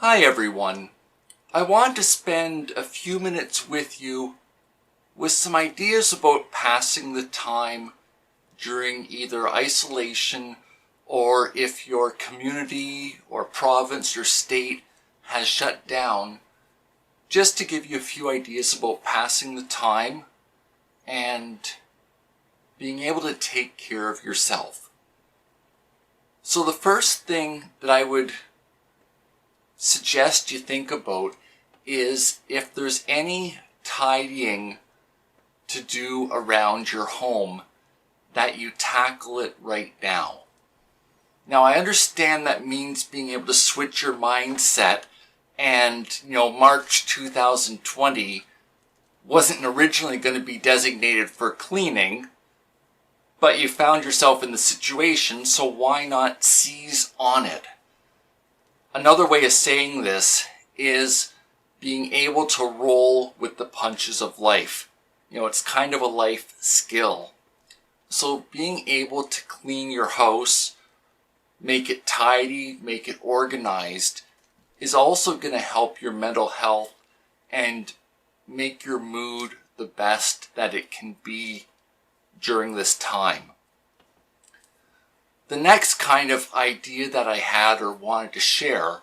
Hi everyone. I want to spend a few minutes with you with some ideas about passing the time during either isolation or if your community or province or state has shut down, just to give you a few ideas about passing the time and being able to take care of yourself. So the first thing that I would suggest you think about is if there's any tidying to do around your home, that you tackle it right now. Now, I understand that means being able to switch your mindset and, March 2020 wasn't originally going to be designated for cleaning, but you found yourself in the situation, so why not seize on it? Another way of saying this is being able to roll with the punches of life. It's kind of a life skill. So being able to clean your house, make it tidy, make it organized, is also going to help your mental health and make your mood the best that it can be during this time. The next kind of idea that I had or wanted to share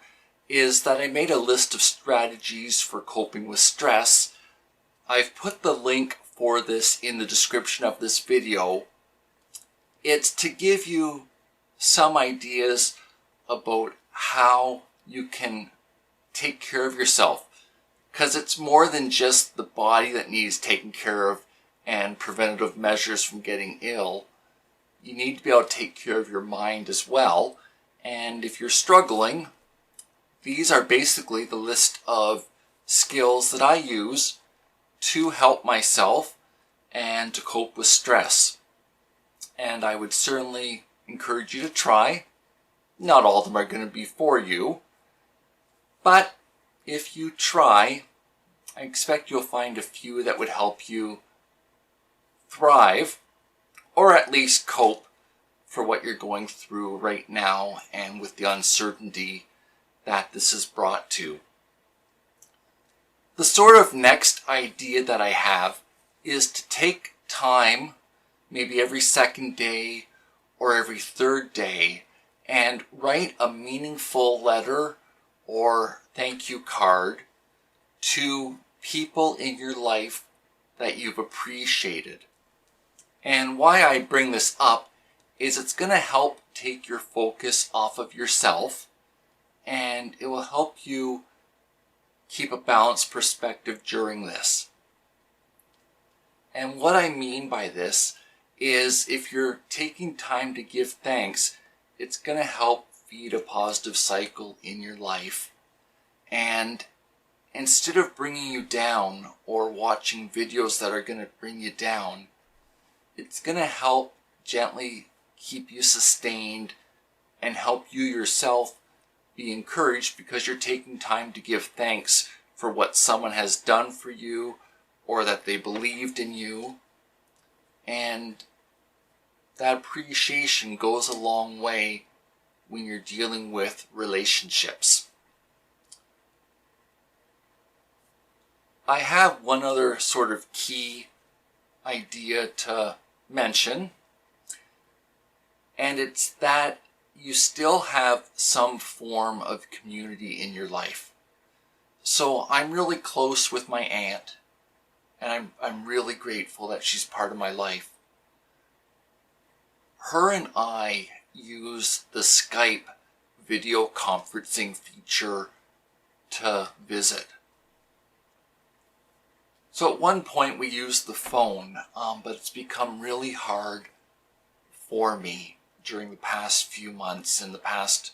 is that I made a list of strategies for coping with stress. I've put the link for this in the description of this video. It's to give you some ideas about how you can take care of yourself, because it's more than just the body that needs taken care of and preventative measures from getting ill. You need to be able to take care of your mind as well. And if you're struggling, these are basically the list of skills that I use to help myself and to cope with stress. And I would certainly encourage you to try. Not all of them are going to be for you, but if you try, I expect you'll find a few that would help you thrive, or at least cope for what you're going through right now and with the uncertainty that this is brought to. The sort of next idea that I have is to take time, maybe every second day or every third day, and write a meaningful letter or thank you card to people in your life that you've appreciated. And why I bring this up is it's going to help take your focus off of yourself, and it will help you keep a balanced perspective during this. And what I mean by this is if you're taking time to give thanks, it's going to help feed a positive cycle in your life. And instead of bringing you down or watching videos that are going to bring you down, it's going to help gently keep you sustained and help you yourself be encouraged because you're taking time to give thanks for what someone has done for you or that they believed in you. And that appreciation goes a long way when you're dealing with relationships. I have one other sort of key idea to mention, and it's that you still have some form of community in your life. So I'm really close with my aunt, and I'm really grateful that she's part of my life. Her and I use the Skype video conferencing feature to visit. So at one point we used the phone, but it's become really hard for me during the past few months. In the past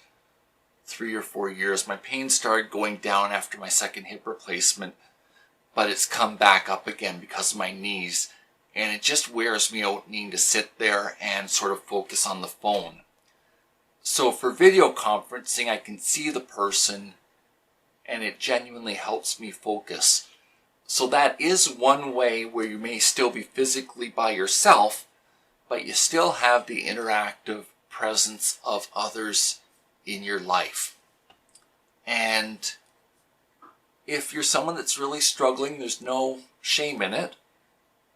3 or 4 years, my pain started going down after my second hip replacement, but it's come back up again because of my knees, and it just wears me out needing to sit there and sort of focus on the phone. So for video conferencing, I can see the person, and it genuinely helps me focus. So that is one way where you may still be physically by yourself, but you still have the interactive presence of others in your life. And if you're someone that's really struggling, there's no shame in it,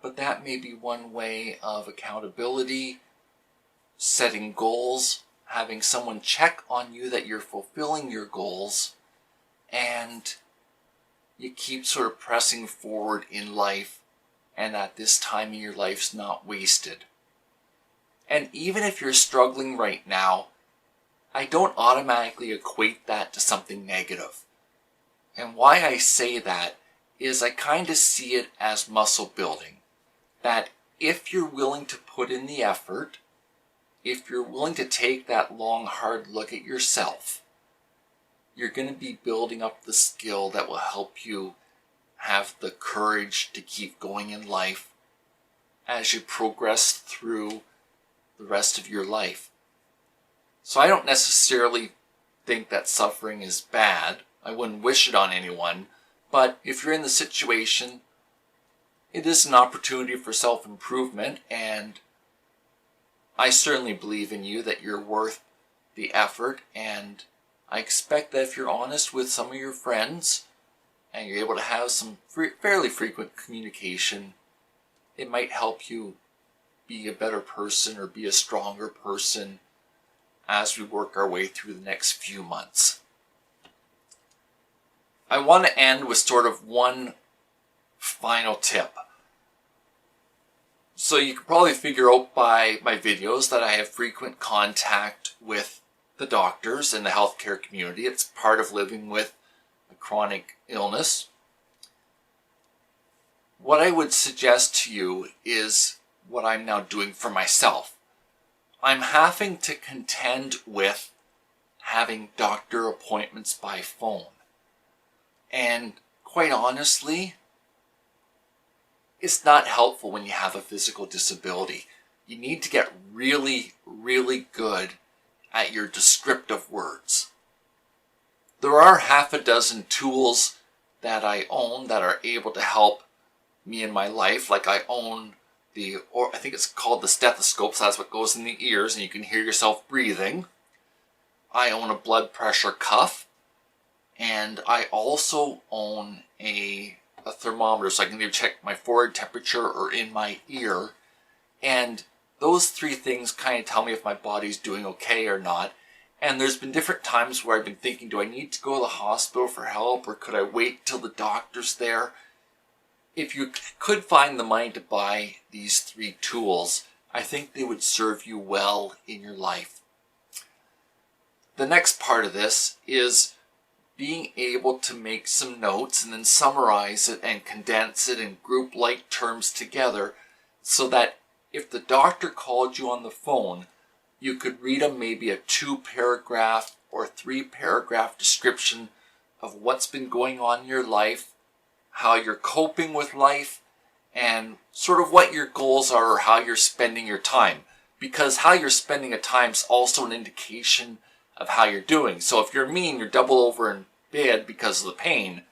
but that may be one way of accountability, setting goals, having someone check on you that you're fulfilling your goals, and you keep sort of pressing forward in life, and that this time in your life's not wasted. And even if you're struggling right now, I don't automatically equate that to something negative. And why I say that is I kind of see it as muscle building. That if you're willing to put in the effort, if you're willing to take that long, hard look at yourself, you're going to be building up the skill that will help you have the courage to keep going in life as you progress through the rest of your life. So I don't necessarily think that suffering is bad. I wouldn't wish it on anyone. But if you're in the situation, it is an opportunity for self-improvement, and I certainly believe in you that you're worth the effort, and I expect that if you're honest with some of your friends and you're able to have some fairly frequent communication, it might help you be a better person or be a stronger person as we work our way through the next few months. I want to end with sort of one final tip. So you can probably figure out by my videos that I have frequent contact with the doctors and the healthcare community. It's part of living with a chronic illness. What I would suggest to you is what I'm now doing for myself. I'm having to contend with having doctor appointments by phone. And quite honestly, it's not helpful when you have a physical disability. You need to get really, really good at your descriptive words. There are half a dozen tools that I own that are able to help me in my life. Like I own I think it's called the stethoscope, so that's what goes in the ears and you can hear yourself breathing. I own a blood pressure cuff, and I also own a thermometer, so I can either check my forehead temperature or in my ear. And those three things kind of tell me if my body's doing okay or not. And there's been different times where I've been thinking, do I need to go to the hospital for help, or could I wait till the doctor's there? If you could find the money to buy these three tools, I think they would serve you well in your life. The next part of this is being able to make some notes and then summarize it and condense it in group-like terms together, so that if the doctor called you on the phone, you could read maybe a 2-paragraph or 3-paragraph description of what's been going on in your life, how you're coping with life, and sort of what your goals are or how you're spending your time. Because how you're spending your time is also an indication of how you're doing. So if you're me and you're double over in bed because of the pain,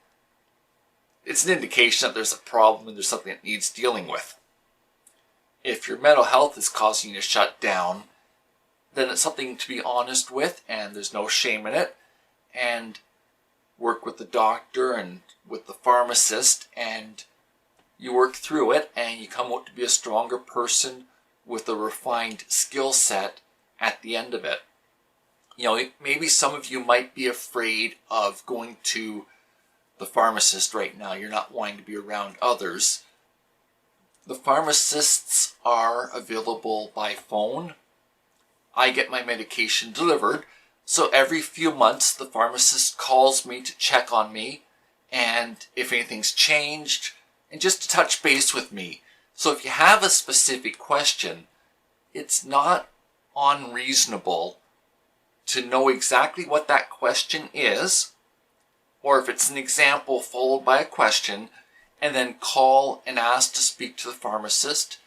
it's an indication that there's a problem and there's something that needs dealing with. If your mental health is causing you to shut down, then it's something to be honest with, and there's no shame in it. And work with the doctor and with the pharmacist, and you work through it, and you come out to be a stronger person with a refined skill set at the end of it. You know, maybe some of you might be afraid of going to the pharmacist right now. You're not wanting to be around others. The pharmacists are available by phone. I get my medication delivered, so every few months the pharmacist calls me to check on me and if anything's changed, and just to touch base with me. So if you have a specific question, it's not unreasonable to know exactly what that question is, or if it's an example followed by a question, and then call and ask to speak to the pharmacist,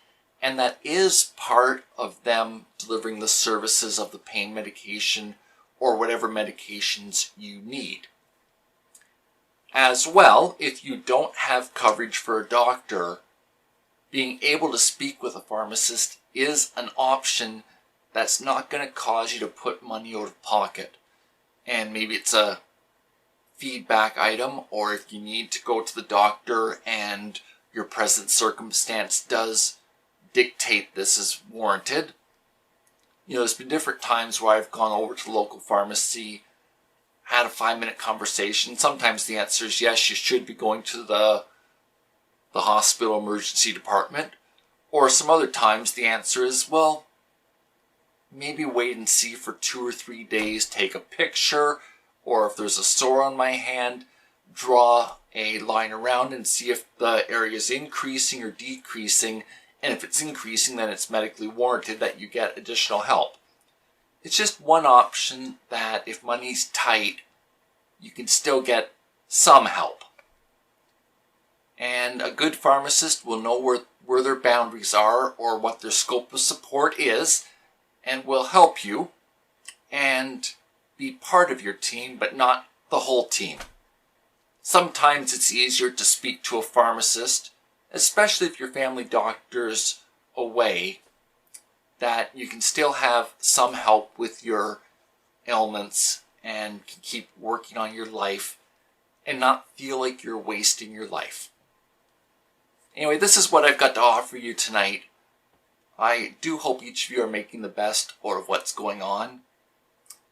and that is part of them delivering the services of the pain medication or whatever medications you need. As well, if you don't have coverage for a doctor, being able to speak with a pharmacist is an option that's not going to cause you to put money out of pocket. And maybe it's a feedback item, or if you need to go to the doctor and your present circumstance does dictate this is warranted. There's been different times where I've gone over to the local pharmacy, had a 5-minute conversation. Sometimes the answer is yes, you should be going to the hospital emergency department. Or some other times the answer is, well, maybe wait and see for 2 or 3 days, take a picture, or if there's a sore on my hand, draw a line around and see if the area is increasing or decreasing. And if it's increasing, then it's medically warranted that you get additional help. It's just one option that if money's tight, you can still get some help. And a good pharmacist will know where their boundaries are or what their scope of support is, and will help you and be part of your team, but not the whole team. Sometimes it's easier to speak to a pharmacist, especially if your family doctor's away, that you can still have some help with your ailments and can keep working on your life and not feel like you're wasting your life. Anyway, this is what I've got to offer you tonight. I do hope each of you are making the best out of what's going on,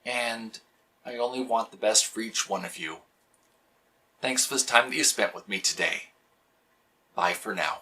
and I only want the best for each one of you. Thanks for this time that you spent with me today. Bye for now.